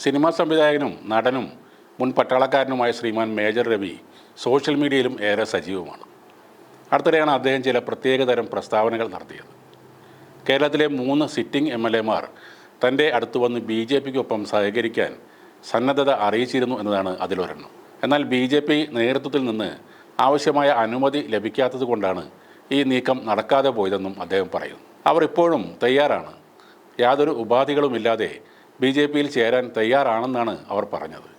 Cinema സംവിധായകനും നടനും മുൻ പട്ടാളക്കാരനുമായ ശ്രീമാൻ മേജർ രവി സോഷ്യൽ മീഡിയയിലും ഏറെ സജീവമാണ്. അടുത്തിടെയാണ് അദ്ദേഹം ചില പ്രത്യേകതരം പ്രസ്താവനകൾ നടത്തിയത്. കേരളത്തിലെ 3 സിറ്റിംഗ് MLA മാർ തൻ്റെ അടുത്ത് വന്ന് BJPക്കൊപ്പം സഹകരിക്കാൻ സന്നദ്ധത അറിയിച്ചിരുന്നു എന്നതാണ് അതിലൊരെണ്ണം. എന്നാൽ BJP നേതൃത്വത്തിൽ നിന്ന് ആവശ്യമായ അനുമതി ലഭിക്കാത്തത് കൊണ്ടാണ് ഈ നീക്കം നടക്കാതെ പോയതെന്നും അദ്ദേഹം പറയുന്നു. അവർ ഇപ്പോഴും തയ്യാറാണ്, യാതൊരു ഉപാധികളുമില്ലാതെ BJPയിൽ ചേരാൻ തയ്യാറാണെന്നാണ് അവർ പറഞ്ഞത്.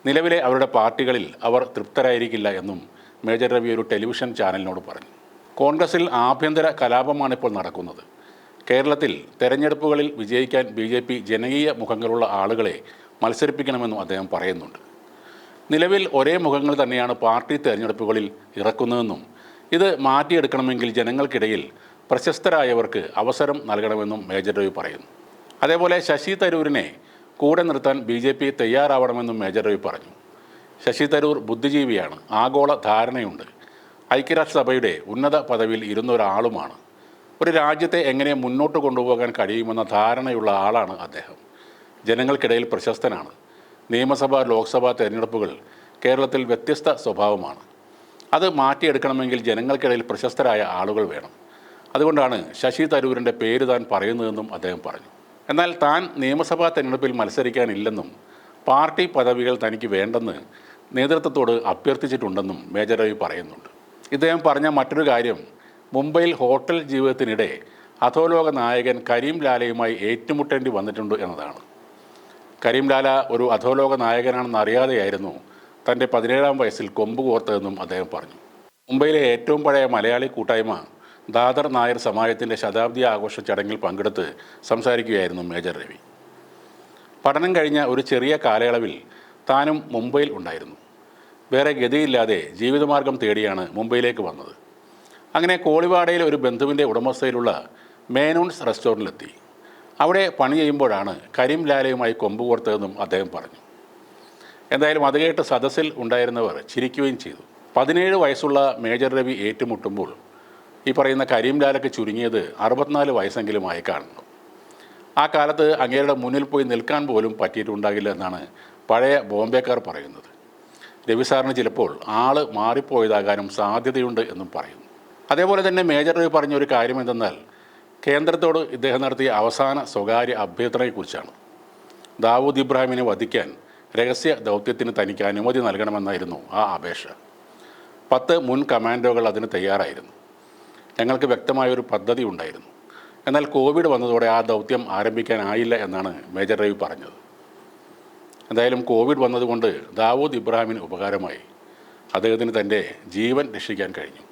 നിലവിലെ അവരുടെ പാർട്ടികളിൽ അവർ തൃപ്തരായിരിക്കില്ല എന്നും മേജർ രവി ഒരു ടെലിവിഷൻ ചാനലിനോട് പറഞ്ഞു. കോൺഗ്രസിൽ ആഭ്യന്തര കലാപമാണിപ്പോൾ നടക്കുന്നത്. കേരളത്തിൽ തെരഞ്ഞെടുപ്പുകളിൽ വിജയിക്കാൻ BJP ജനകീയ മുഖങ്ങളുള്ള ആളുകളെ മത്സരിപ്പിക്കണമെന്നും അദ്ദേഹം പറയുന്നുണ്ട്. നിലവിൽ ഒരേ മുഖങ്ങൾ തന്നെയാണ് പാർട്ടി തെരഞ്ഞെടുപ്പുകളിൽ ഇറക്കുന്നതെന്നും ഇത് മാറ്റിയെടുക്കണമെങ്കിൽ ജനങ്ങൾക്കിടയിൽ പ്രശസ്തരായവർക്ക് അവസരം നൽകണമെന്നും മേജർ രവി പറയുന്നു. അതേപോലെ ശശി തരൂരിനെ കൂടെ നിർത്താൻ BJP തയ്യാറാവണമെന്നും മേജർ രവി പറഞ്ഞു. ശശി തരൂർ ബുദ്ധിജീവിയാണ്, ആഗോള ധാരണയുണ്ട്, ഐക്യരാഷ്ട്രസഭയുടെ ഉന്നത പദവിയിൽ ഇരുന്ന ഒരാളുമാണ്. ഒരു രാജ്യത്തെ എങ്ങനെ മുന്നോട്ട് കൊണ്ടുപോകാൻ കഴിയുമെന്ന ധാരണയുള്ള ആളാണ് അദ്ദേഹം. ജനങ്ങൾക്കിടയിൽ പ്രശസ്തനാണ്. നിയമസഭാ ലോക്സഭാ തെരഞ്ഞെടുപ്പുകൾ കേരളത്തിൽ വ്യത്യസ്ത സ്വഭാവമാണ്. അത് മാറ്റിയെടുക്കണമെങ്കിൽ ജനങ്ങൾക്കിടയിൽ പ്രശസ്തരായ ആളുകൾ വേണം. അതുകൊണ്ടാണ് ശശി തരൂരിൻ്റെ പേര് താൻ പറയുന്നതെന്നും അദ്ദേഹം പറഞ്ഞു. എന്നാൽ താൻ നിയമസഭാ തെരഞ്ഞെടുപ്പിൽ മത്സരിക്കാനില്ലെന്നും പാർട്ടി പദവികൾ തനിക്ക് വേണ്ടെന്ന് നേതൃത്വത്തോട് അഭ്യർത്ഥിച്ചിട്ടുണ്ടെന്നും മേജർ രവി പറയുന്നുണ്ട്. ഇദ്ദേഹം പറഞ്ഞ മറ്റൊരു കാര്യം മുംബൈയിൽ ഹോട്ടൽ ജീവിതത്തിനിടെ അധോലോക നായകൻ കരീം ലാലയുമായി ഏറ്റുമുട്ടേണ്ടി വന്നിട്ടുണ്ട് എന്നതാണ്. കരീം ലാല ഒരു അധോലോക നായകനാണെന്ന് അറിയാതെയായിരുന്നു തൻ്റെ 17-ാം വയസ്സിൽ കൊമ്പ് കോർത്തതെന്നും അദ്ദേഹം പറഞ്ഞു. മുംബൈയിലെ ഏറ്റവും പഴയ മലയാളി കൂട്ടായ്മ ദാദർ നായർ സമാജത്തിൻ്റെ ശതാബ്ദി ആഘോഷ ചടങ്ങിൽ പങ്കെടുത്ത് സംസാരിക്കുകയായിരുന്നു മേജർ രവി. പഠനം കഴിഞ്ഞ ഒരു ചെറിയ കാലയളവിൽ താനും മുംബൈയിൽ ഉണ്ടായിരുന്നു. വേറെ ഗതിയില്ലാതെ ജീവിതമാർഗം തേടിയാണ് മുംബൈയിലേക്ക് വന്നത്. അങ്ങനെ കോളിവാടയിൽ ഒരു ബന്ധുവിൻ്റെ ഉടമസ്ഥയിലുള്ള മേനോൺസ് റെസ്റ്റോറൻറ്റിലെത്തി. അവിടെ പണി ചെയ്യുമ്പോഴാണ് കരീം ലാലയുമായി കൊമ്പ് കോർത്തതെന്നും അദ്ദേഹം പറഞ്ഞു. എന്തായാലും അത് കേട്ട് സദസ്സിൽ ഉണ്ടായിരുന്നവർ ചിരിക്കുകയും ചെയ്തു. 17 വയസ്സുള്ള മേജർ രവി ഏറ്റുമുട്ടുമ്പോൾ ഈ പറയുന്ന കരീം ലാലയ്ക്ക് ചുരുങ്ങിയത് 64 വയസ്സെങ്കിലും ആയി കാണുന്നു. ആ കാലത്ത് അങ്ങേരുടെ മുന്നിൽ പോയി നിൽക്കാൻ പോലും പറ്റിയിട്ടുണ്ടാകില്ല എന്നാണ് പഴയ ബോംബെക്കാർ പറയുന്നത്. രവി സാറിന് ചിലപ്പോൾ ആള് മാറിപ്പോയതാകാനും സാധ്യതയുണ്ട് എന്നും പറയുന്നു. അതേപോലെ തന്നെ മേജർ രവി പറഞ്ഞൊരു കാര്യം എന്തെന്നാൽ കേന്ദ്രത്തോട് ഇദ്ദേഹം നടത്തിയ അവസാന സ്വകാര്യ അഭ്യർത്ഥനയെക്കുറിച്ചാണ്. ദാവൂദ് ഇബ്രാഹിമിനെ വധിക്കാൻ രഹസ്യ ദൗത്യത്തിന് തനിക്ക് അനുമതി നൽകണമെന്നായിരുന്നു ആ അപേക്ഷ. 10 മുൻ കമാൻഡോകൾ അതിന് തയ്യാറായിരുന്നു. ഞങ്ങൾക്ക് വ്യക്തമായൊരു പദ്ധതി ഉണ്ടായിരുന്നു. എന്നാൽ കോവിഡ് വന്നതോടെ ആ ദൗത്യം ആരംഭിക്കാനായില്ല എന്നാണ് മേജർ രവി പറഞ്ഞത്. എന്തായാലും കോവിഡ് വന്നതുകൊണ്ട് ദാവൂദ് ഇബ്രാഹിമിന് ഉപകാരമായി. അദ്ദേഹത്തിന് തൻ്റെ ജീവൻ രക്ഷിക്കാൻ കഴിഞ്ഞു.